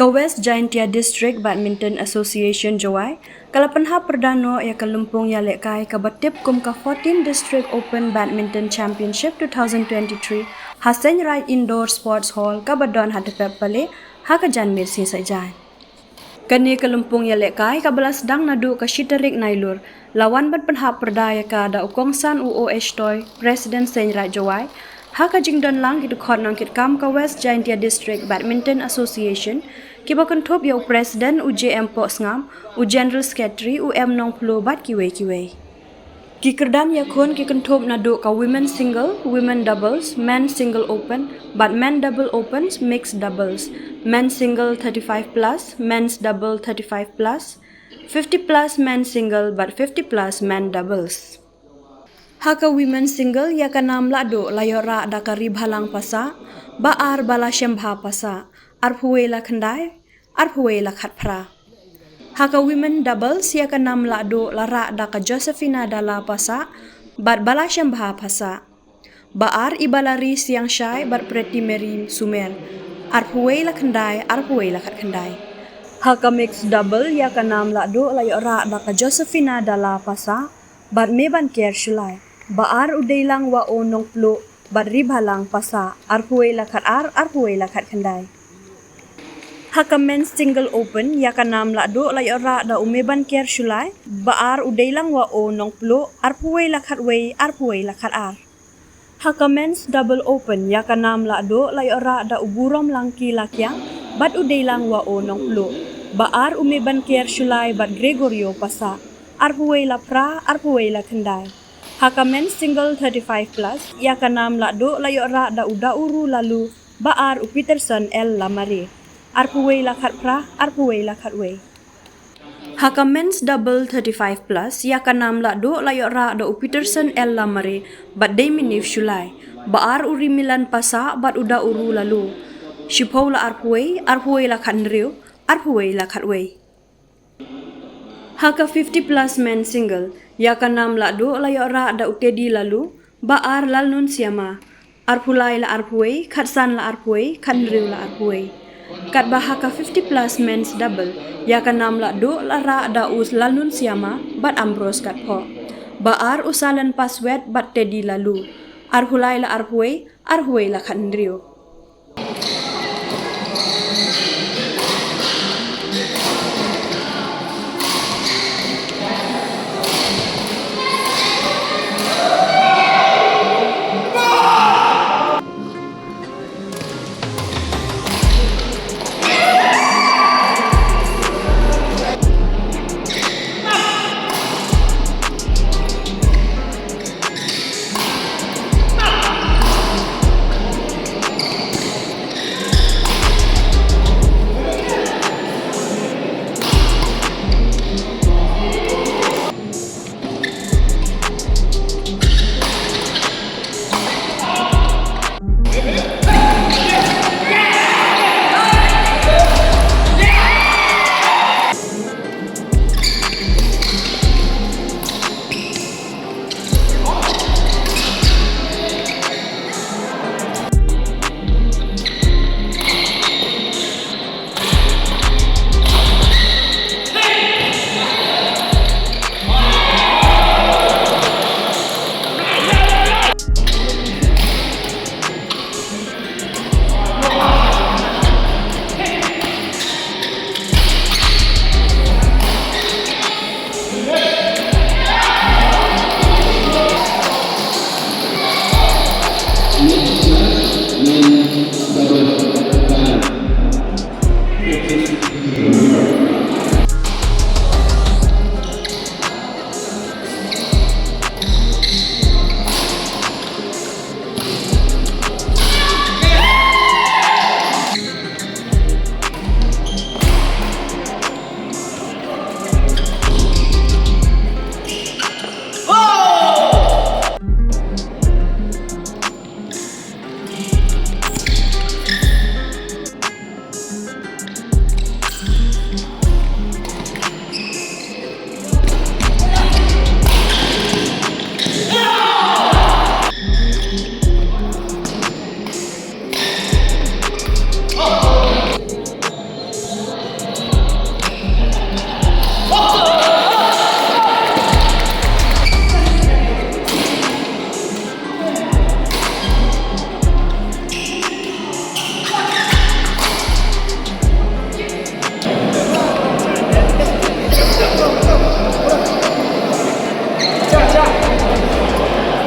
Ka West Jaintia District Badminton Association Jawai, kalapanha perdana ya kalumpung ya lekai ka batip kum ka 14 District Open Badminton Championship 2023 hasen right indoor sports hall ka badon hadapep pale ha ka janmir si sajai. Kani kalumpung ya lekai ka balas dang nadu ka shitarik nailur lawan badpanha perdaya ka da ukongsan UOH toy President Senrai Jawai ha ka jingdon lang kitu khot nang kit kam ka West Jaintia District Badminton Association kiba konthop yo President UJM Pok Sngam u General Secretary UM Nong Plo bat kiwe ki kerdan ya khon ki konthop nadu ka women single, women doubles, men single open, but men double opens, mixed doubles, men single 35 plus, men's double 35 plus, 50 plus men single but 50 plus men doubles. Haka women single ya kanam lado layora da karib halang pasa, baar bala shembha pasa, arpuwe la khandai, arpuwe la khatpra. Haka women doubles ya kanam lado lara da ka Josephina dala pasa, bat bala shembha pasa. Baar ibalari siang syai bat preti meri sumer, arpuwe la khandai, arpuwe la khandai. Haka mixed double ya kanam lado layora da ka Josephina dala pasa, bat meban ker shulai. Baar udailang wa o nong plo bat ribhalang pasa arpuwe la khat ar arpuwe la khat khandai. Haka men's single open ya kanam la do la yora da umeban ker shulai baar udailang wa o nong plo arpuwe la khat we arpuwe la khat ar. Haka men's double open ya kanam la do la yora da uburom langki lakyang bat udailang wa o nong plo baar umeban ker shulai bat Gregorio pasa arpuwe la pra arpuwe la khandai. Haka men's single 35 plus ya kanam la do la yora da uda uru lalu baar u Peterson L lamare arpuwe la khat pra arpuwe la khat we. Haka men's double 35 plus ya kanam la do la yora da u Peterson L lamare bat Deminif shulai baar uri milan pasa bat uda uru lalu shipau la arpuwe la khat nriu arpuwe la khat we. Haka 50 plus men single ya kanam la do la yora da utedi lalu baar lalnun siama arpulai la arpuwe khatsan la arpuwe khanriu la arpuwe. Kat bahaka 50 plus men's double ya kanam la do la ra da us lalnun siama bat ambros kat pho baar usalan paswet bat tedi lalu arpulai la arpuwe la khanriu.